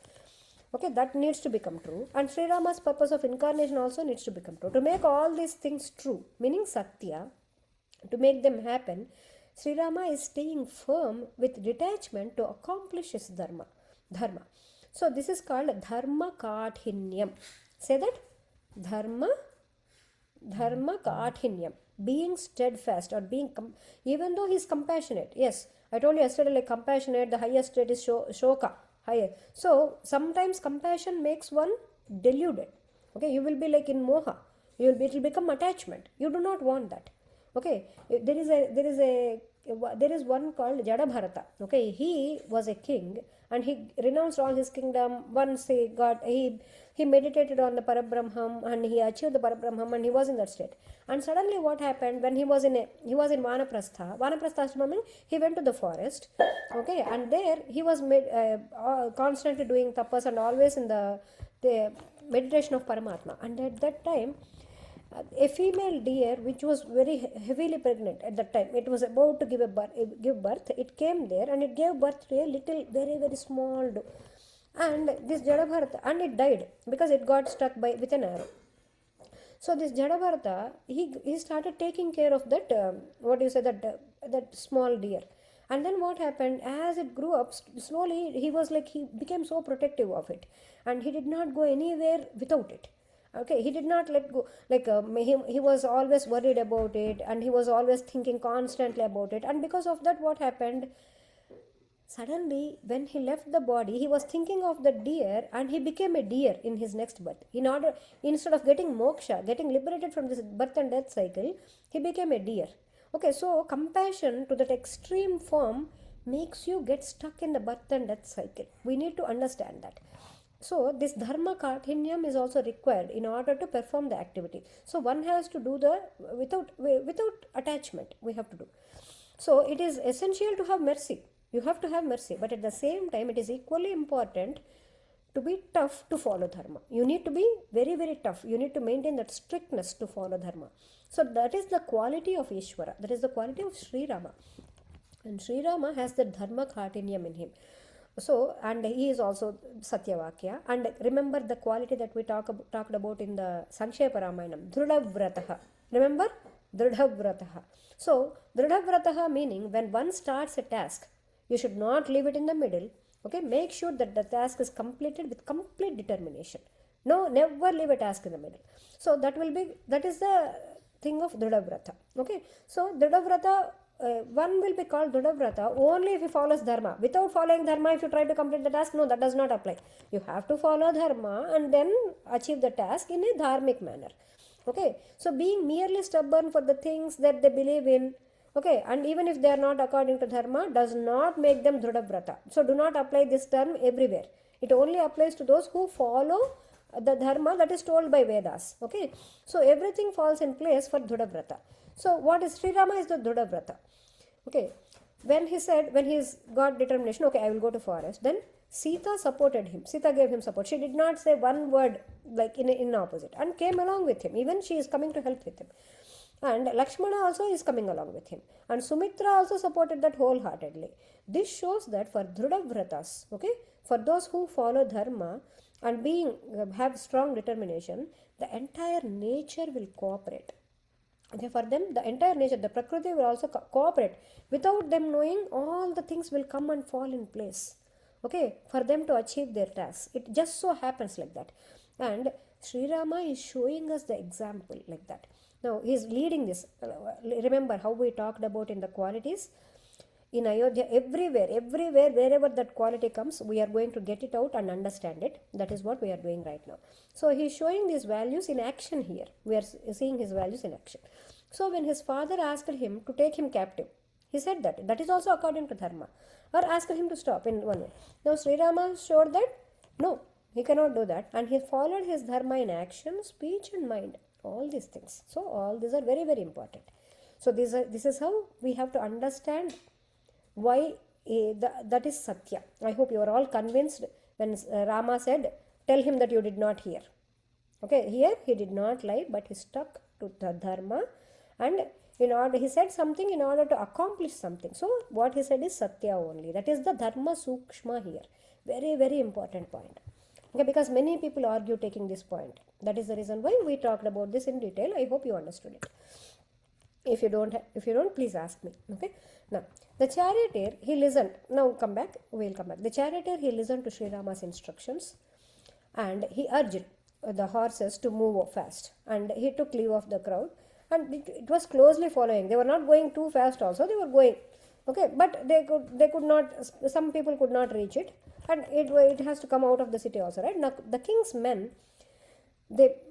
A: Okay, that needs to become true. And Sri Rama's purpose of incarnation also needs to become true. To make all these things true, meaning Satya, to make them happen, Sri Rama is staying firm with detachment to accomplish his dharma. So this is called Dharma Kaatinyata. Say that. Dharma Kaatinyata. Being steadfast or being, even though he is compassionate, yes, I told you yesterday, like compassionate, the highest state is shoka, higher. So sometimes compassion makes one deluded. Okay, you will be like in moha. It will become attachment. You do not want that. Okay, there is one called Jada Bharata. Okay, he was a king and he renounced all his kingdom. Once he meditated on the Parabrahman and he achieved the Parabrahman and he was in that state. And suddenly what happened when he was in Vanaprastha ashramam, means he went to the forest. Okay, and there he was constantly doing tapas and always in the meditation of Paramatma. And at that time, a female deer which was very heavily pregnant at that time, it was about to give birth, it came there and it gave birth to a little very very small doe. And this Jadabharata, and it died because it got struck with an arrow. So this Jadabharata, he started taking care of that that small deer. And then what happened, as it grew up slowly, he became so protective of it and he did not go anywhere without it. Okay, he did not let go. He was always worried about it and he was always thinking constantly about it. And because of that, what happened? Suddenly, when he left the body, he was thinking of the deer and he became a deer in his next birth. Instead of getting moksha, getting liberated from this birth and death cycle, he became a deer. Okay, so compassion to that extreme form makes you get stuck in the birth and death cycle. We need to understand that. So this Dharma Kaatinyam is also required in order to perform the activity. So one has to do without attachment, we have to do. So it is essential to have mercy. You have to have mercy, but at the same time it is equally important to be tough to follow Dharma. You need to be very very tough. You need to maintain that strictness to follow Dharma. So that is the quality of Ishvara. That is the quality of Sri Rama. And Sri Rama has the Dharma Kaatinyam in him. So, and he is also Satyavakya. And remember the quality that we talked about in the SANKSHOBHA Ramayanam, Drudha vrata. Remember? Drudha vrata. So, Drudha vrata meaning when one starts a task, you should not leave it in the middle. Okay, make sure that the task is completed with complete determination. No, never leave a task in the middle. So that is the thing of Drudha vrata. Okay, so Drudha vrata, one will be called Drudha vrata only if he follows Dharma. Without following Dharma, if you try to complete the task, no, that does not apply. You have to follow Dharma and then achieve the task in a dharmic manner. Okay, so being merely stubborn for the things that they believe in, okay, and even if they are not according to Dharma, does not make them Drudha vrata. So do not apply this term everywhere. It only applies to those who follow the Dharma that is told by Vedas. Okay, so everything falls in place for Drudha vrata. So what is Sri Rama is the Drudha vrata. Okay, when he's got determination, okay, I will go to forest, then Sītā supported him. Sītā gave him support. She did not say one word like in opposite and came along with him. Even she is coming to help with him. And Lakshmana also is coming along with him. And Sumitra also supported that wholeheartedly. This shows that for Drudha vratas, okay, for those who follow Dharma and have strong determination, the entire nature will cooperate. Okay, for them, the entire nature, the Prakriti will also cooperate. Without them knowing, all the things will come and fall in place. Okay, for them to achieve their tasks. It just so happens like that. And Sri Rama is showing us the example like that. Now, he is leading this. Remember how we talked about in the qualities? In Ayodhya, everywhere, wherever that quality comes, we are going to get it out and understand it. That is what we are doing right now. So, he is showing these values in action here. We are seeing his values in action. So, when his father asked him to take him captive, he said that. That is also according to Dharma. Or asked him to stop in one way. Now, Sri Rama showed that, no, he cannot do that. And he followed his Dharma in action, speech and mind. All these things. So, all these are very, very important. So, this is how we have to understand why that is Satya. I hope you are all convinced when Rama said, tell him that you did not hear. Okay, here he did not lie, but he stuck to the Dharma and he said something in order to accomplish something. So, what he said is Satya only. That is the Dharma Sukshma here. Very, very important point. Okay, because many people argue taking this point. That is the reason why we talked about this in detail. I hope you understood it. If you don't, please ask me. Okay. Now, the charioteer, he listened. Now come back. We'll come back. The charioteer, he listened to Sri Rama's instructions, and he urged the horses to move fast. And he took leave of the crowd, and it was closely following. They were not going too fast. Also, they were going Okay, but they could not, some people could not reach it, and it has to come out of the city also, right? Now the king's men,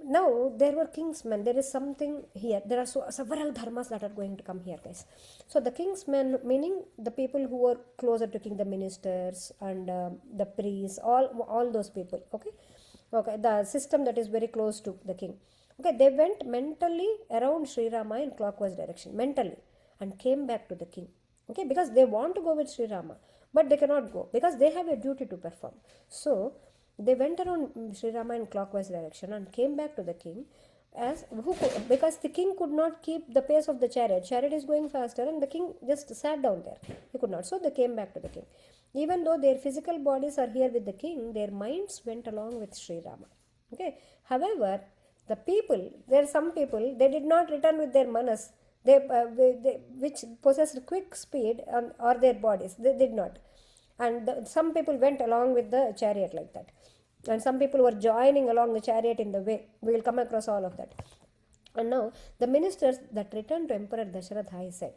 A: now there were king's men. There is something here. There are several dharmas that are going to come here, guys. So the king's men, meaning the people who were closer to king, the ministers and the priests, all those people. Okay, the system that is very close to the king. Okay, they went mentally around Sri Rama in clockwise direction, mentally, and came back to the king. Okay, because they want to go with Sri Rama, but they cannot go because they have a duty to perform. So they went around Sri Rama in clockwise direction and came back to the king, because the king could not keep the pace of the chariot. Chariot is going faster, and the king just sat down there. He could not. So they came back to the king. Even though their physical bodies are here with the king, their minds went along with Sri Rama. Okay. However, the people, there are some people, they did not return with their manas, which possessed quick speed, or their bodies. They did not. And some people went along with the chariot like that. And some people were joining along the chariot in the way. We will come across all of that. And now the ministers that returned to Emperor Dasharatha, he said,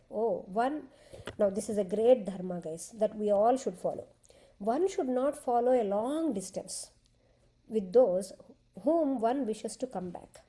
A: now this is a great dharma, guys, that we all should follow. One should not follow a long distance with those whom one wishes to come back.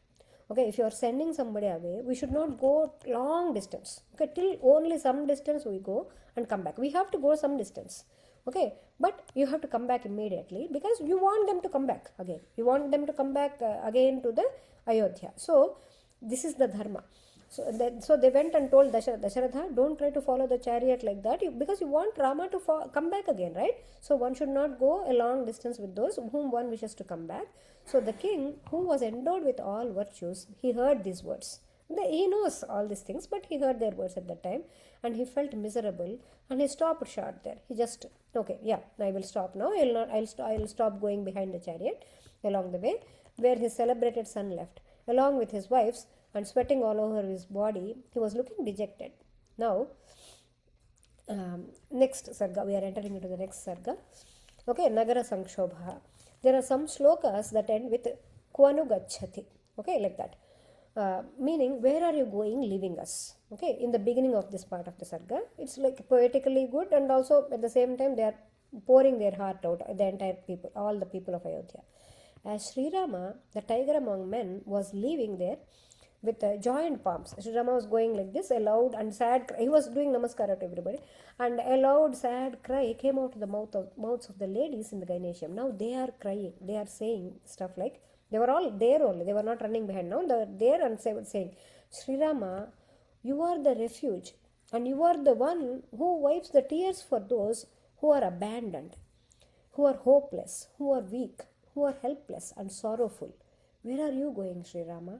A: Okay, if you are sending somebody away, we should not go long distance. Okay, till only some distance we go and come back. We have to go some distance. Okay, but you have to come back immediately because you want them to come back again. You want them to come back again to the Ayodhya. So this is the dharma. So they went and told Dasharatha, don't try to follow the chariot like that, because you want Rama to come back again, right? So one should not go a long distance with those whom one wishes to come back. So the king, who was endowed with all virtues, he heard these words. He knows all these things, but he heard their words at that time, and he felt miserable, and he stopped short there. He just, okay, yeah, I will stop now. I'll stop going behind the chariot along the way, where his celebrated son left, along with his wives, and sweating all over his body. He was looking dejected. Now, next sarga, we are entering into the next sarga. Okay, Nagara SANKSHOBHA. There are some slokas that end with Kvanu Gacchati. Okay, like that. Meaning, where are you going, leaving us? Okay, in the beginning of this part of the sarga, it's like poetically good, and also at the same time they are pouring their heart out, the entire people, all the people of Ayodhya. As Sri Rama, the tiger among men, was leaving there with joined palms. Sri Rama was going like this, a loud and sad cry. He was doing namaskara to everybody, and a loud sad cry came out of the mouths of the ladies in the gynecium. Now they are crying, they are saying stuff like, they were all there only, they were not running behind. Now they were there and saying, Sri Rama, you are the refuge, and you are the one who wipes the tears for those who are abandoned, who are hopeless, who are weak, who are helpless and sorrowful. Where are you going, Sri Rama?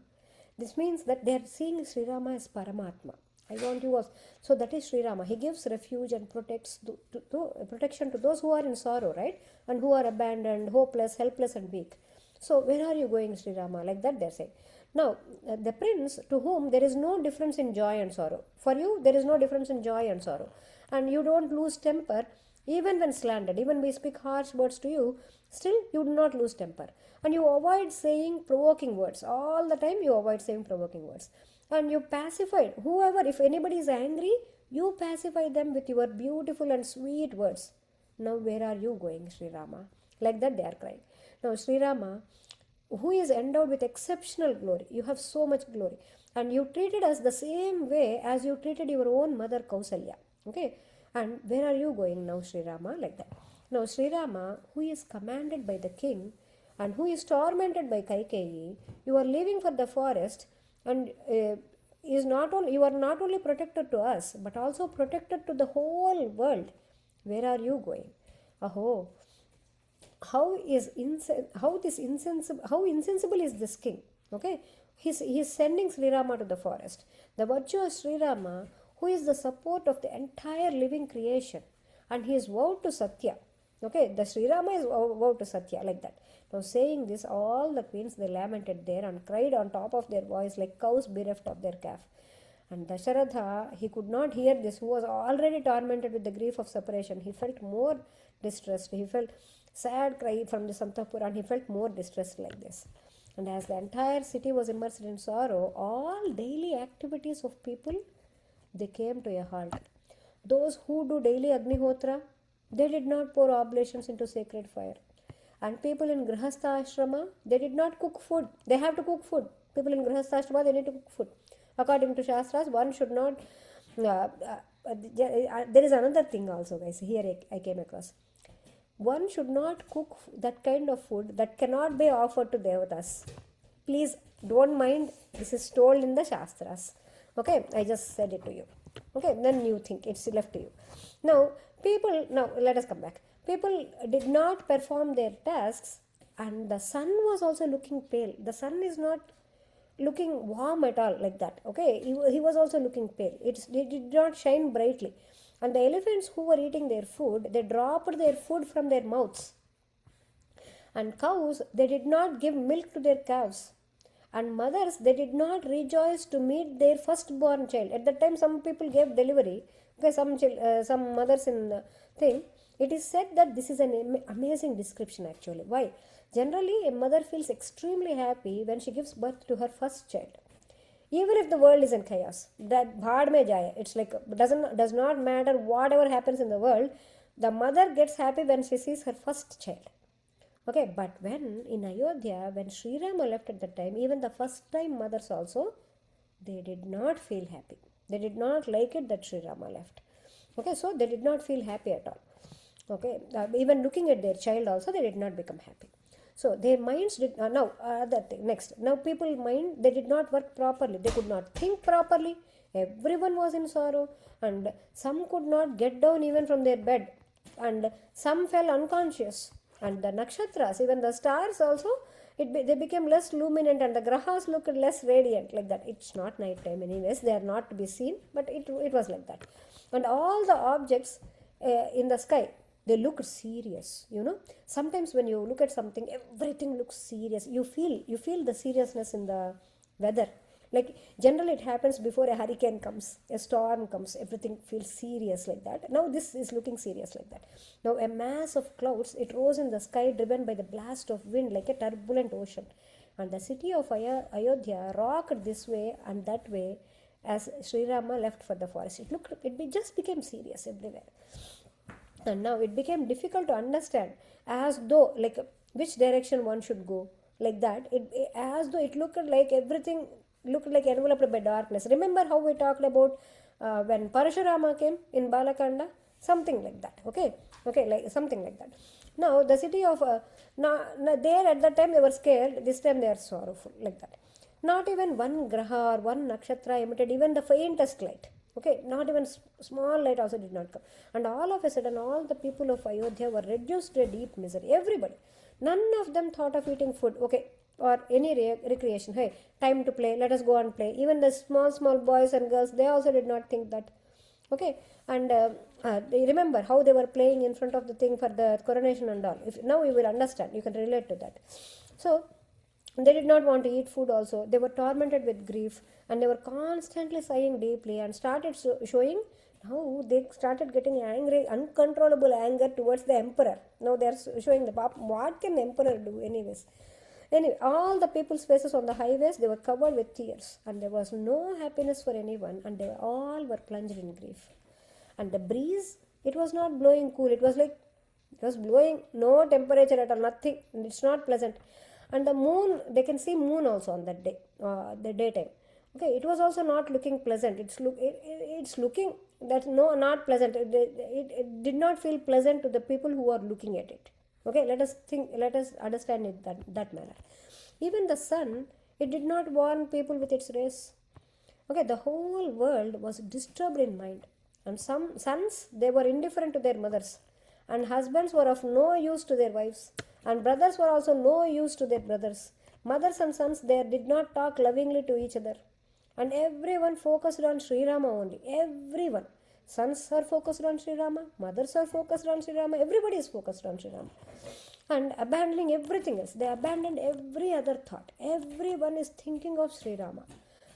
A: This means that they are seeing Sri Rama as Paramatma. I want you as, so that is Sri Rama. He gives refuge and protection to those who are in sorrow, right? And who are abandoned, hopeless, helpless and weak. So where are you going, Sri Rama? Like that they are saying. Now, the prince, to whom there is no difference in joy and sorrow. For you, there is no difference in joy and sorrow. And you don't lose temper even when slandered. Even we speak harsh words to you, still you do not lose temper. And you avoid saying provoking words. All the time you avoid saying provoking words. And you pacify whoever, if anybody is angry, you pacify them with your beautiful and sweet words. Now where are you going, Sri Rama? Like that they are crying. Now Sri Rama, who is endowed with exceptional glory, you have so much glory, and you treated us the same way as you treated your own mother Kausalya. Okay, and where are you going now, Sri Rama? Like that. Now Sri Rama, who is commanded by the king and who is tormented by Kaikeyi, you are leaving for the forest, and you are not only protected to us but also protected to the whole world. Where are you going? Aho, how insensible is this king? Okay, he is sending Sri Rama to the forest. The virtuous Sri Rama, who is the support of the entire living creation, and he is vowed to Satya. Okay, the Sri Rama is vowed to Satya, like that. Now saying this, all the queens, they lamented there and cried on top of their voice like cows bereft of their calf. And Dasharatha, he could not hear this, who was already tormented with the grief of separation. He felt more distressed. He felt sad cry from the Santapura, and he felt more distressed like this. And as the entire city was immersed in sorrow, all daily activities of people, they came to a halt. Those who do daily Agnihotra, they did not pour oblations into sacred fire. And people in Grihastha Ashrama, they did not cook food. They have to cook food. People in Grihastha Ashrama, they need to cook food. According to Shastras, one should not... there is another thing also, guys. Here I came across. One should not cook that kind of food that cannot be offered to devatas. Please don't mind. This is told in the Shastras. Okay, I just said it to you. Okay, then you think it's left to you. Now let us come back. People did not perform their tasks, and the sun was also looking pale. The sun is not looking warm at all like that. Okay, he was also looking pale. It did not shine brightly. And the elephants who were eating their food, they dropped their food from their mouths. And cows, they did not give milk to their calves. And mothers, they did not rejoice to meet their firstborn child. At that time, some people gave delivery. Okay, some mothers in the thing. It is said that this is an amazing description actually. Why? Generally, a mother feels extremely happy when she gives birth to her first child. Even if the world is in chaos, that bhaad mein jaye, it's like does not matter whatever happens in the world, the mother gets happy when she sees her first child. Okay, but when in Ayodhya, when Sri Rama left at that time, even the first time mothers also, they did not feel happy. They did not like it that Sri Rama left. Okay, so they did not feel happy at all. Okay, even looking at their child also, they did not become happy. So their minds did next. Now people mind, they did not work properly. They could not think properly. Everyone was in sorrow, and some could not get down even from their bed, and some fell unconscious. And the nakshatras, even the stars also, they became less luminant, and the grahas looked less radiant like that. It's not night time anyways. They are not to be seen, but it was like that. And all the objects in the sky, they look serious, Sometimes when you look at something, everything looks serious. You feel the seriousness in the weather. Like generally it happens before a hurricane comes, a storm comes, everything feels serious like that. Now this is looking serious like that. Now a mass of clouds, it rose in the sky driven by the blast of wind like a turbulent ocean. And the city of Ayodhya rocked this way and that way as Sri Rama left for the forest. It just became serious everywhere. And now it became difficult to understand, as though like which direction one should go, like that. As though it looked like everything looked like enveloped by darkness. Remember how we talked about when Parashurama came in Balakanda? Something like that. Okay, like something like that. Now the city of there at that time they were scared. This time they are sorrowful like that. Not even one graha or one nakshatra emitted even the faintest light. Okay, not even small light also did not come. And all of a sudden, all the people of Ayodhya were reduced to a deep misery. Everybody. None of them thought of eating food, okay, or any recreation. Hey, time to play, let us go and play. Even the small boys and girls, they also did not think that. Okay, and remember how they were playing in front of the thing for the coronation and all. Now you will understand, you can relate to that. So, they did not want to eat food also. They were tormented with grief, and they were constantly sighing deeply and started showing how they started getting angry, uncontrollable anger towards the emperor. Now they are showing what can the emperor do anyways. Anyway, all the people's faces on the highways, they were covered with tears, and there was no happiness for anyone, and they all were plunged in grief. And the breeze, it was not blowing cool. It was blowing no temperature at all, nothing. It's not pleasant. And the moon, they can see moon also on that day, the daytime. Okay, it was also not looking pleasant. It's looking that not pleasant. It did not feel pleasant to the people who are looking at it. Okay, let us understand it that manner. Even the sun, it did not warn people with its rays. Okay, the whole world was disturbed in mind. And some sons, they were indifferent to their mothers. And husbands were of no use to their wives. And brothers were also no use to their brothers. Mothers and sons, they did not talk lovingly to each other. And everyone focused on Sri Rama only. Everyone. Sons are focused on Sri Rama. Mothers are focused on Sri Rama. Everybody is focused on Sri Rama. And abandoning everything else. They abandoned every other thought. Everyone is thinking of Sri Rama.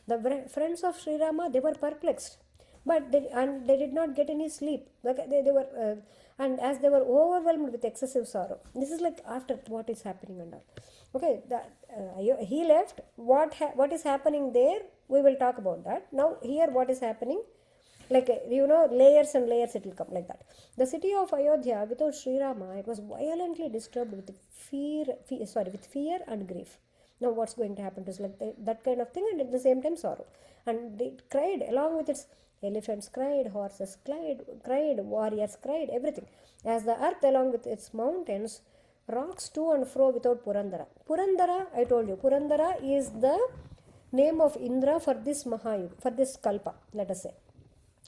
A: The friends of Sri Rama, they were perplexed. But they did not get any sleep. They were... and as they were overwhelmed with excessive sorrow. This is like after what is happening and all. Okay, he left. What is happening there, we will talk about that. Now here what is happening, like layers and layers it will come like that. The city of Ayodhya without Sri Rama, it was violently disturbed with with fear and grief. Now what's going to happen to us, like that kind of thing, and at the same time sorrow. And it cried along with its elephants cried, horses cried, warriors cried, everything. As the earth along with its mountains rocks to and fro without Purandara. Purandara, I told you, Purandara is the name of Indra for this Mahayuga, for this Kalpa, let us say.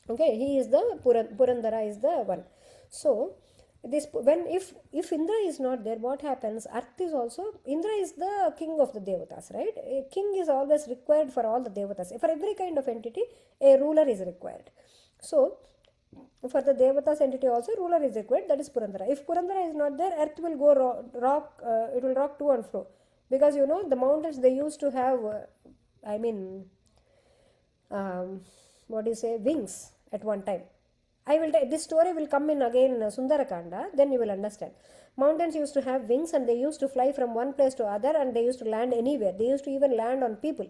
A: Okay, he is the Purandara is the one. So this if Indra is not there, what happens? Earth is also, Indra is the king of the Devatas, right? A king is always required for all the Devatas. For every kind of entity, a ruler is required. So for the Devatas entity also, ruler is required, that is Purandara. If Purandara is not there, earth will go rock, it will rock to and fro. Because the mountains, they used to have, wings at one time. This story will come in again Sundarakanda, then you will understand. Mountains used to have wings and they used to fly from one place to other, and they used to land anywhere. They used to even land on people.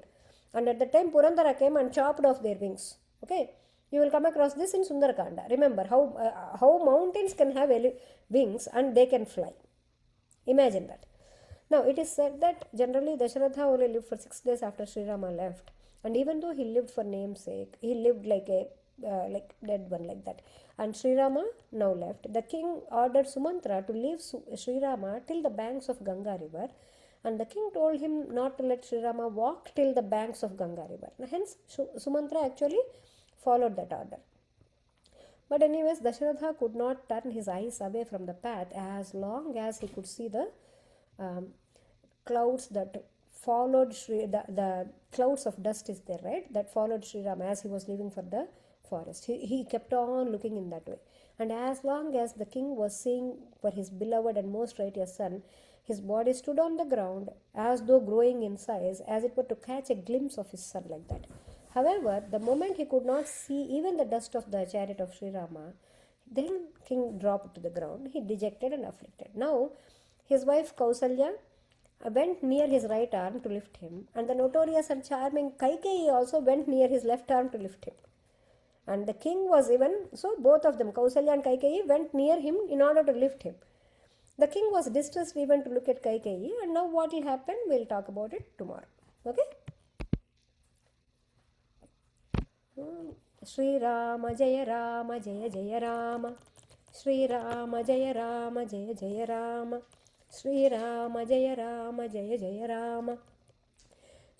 A: And at the time Purandara came and chopped off their wings. Okay, you will come across this in Sundarakanda. Remember how mountains can have wings and they can fly. Imagine that. Now it is said that generally Dasharatha only lived for 6 days after Sri Rama left, and even though he lived for namesake, he lived like a dead one, like that. And Sri Rama now left. The king ordered Sumantra to leave Sri Rama till the banks of Ganga river, and the king told him not to let Sri Rama walk till the banks of Ganga river. Hence Sumantra actually followed that order. But anyways, Dasharatha could not turn his eyes away from the path as long as he could see the clouds that followed the clouds of dust is there, right? That followed Sri Rama as he was leaving for the forest. He kept on looking in that way. And as long as the king was seeing for his beloved and most righteous son, his body stood on the ground as though growing in size, as it were to catch a glimpse of his son, like that. However, the moment he could not see even the dust of the chariot of Sri Rama, then king dropped to the ground, he dejected and afflicted. Now, his wife Kausalya went near his right arm to lift him, and the notorious and charming Kaikeyi also went near his left arm to lift him. And the king was even, so both of them, Kausalya and Kaikeyi, went near him in order to lift him. The king was distressed even to look at Kaikeyi, and now what will happen, we'll talk about it tomorrow. Okay? Shri Rama Jaya Rama Jaya Jaya Rama. Shri Rama Jaya Rama Jaya Jaya Rama. Shri Rama Jaya Rama Jaya Jaya Rama.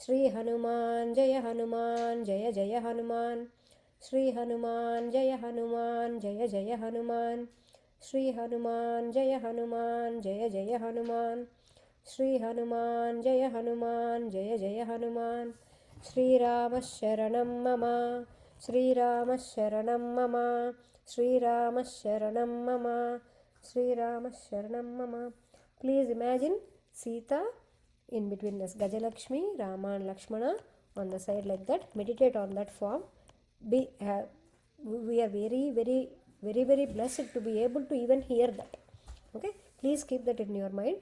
A: Shri Hanuman Jaya Hanuman Jaya Jaya Hanuman. Shri Hanuman Jaya Hanuman Jaya Jaya Hanuman. Shri Hanuman Jaya Hanuman Jaya Jaya Hanuman. Shri Hanuman Jaya Hanuman Jaya Jaya Hanuman. Shri Rama Sharanam Mama. Shri Rama Sharanam Mama. Shri Rama Sharanam Mama. Shri Rama Sharanam Mama. Please imagine Sītā in between us, Gaja Lakshmi, Rama and Lakshmana on the side like that. Meditate on that form. We are very, very, very, very blessed to be able to even hear that. Okay, please keep that in your mind.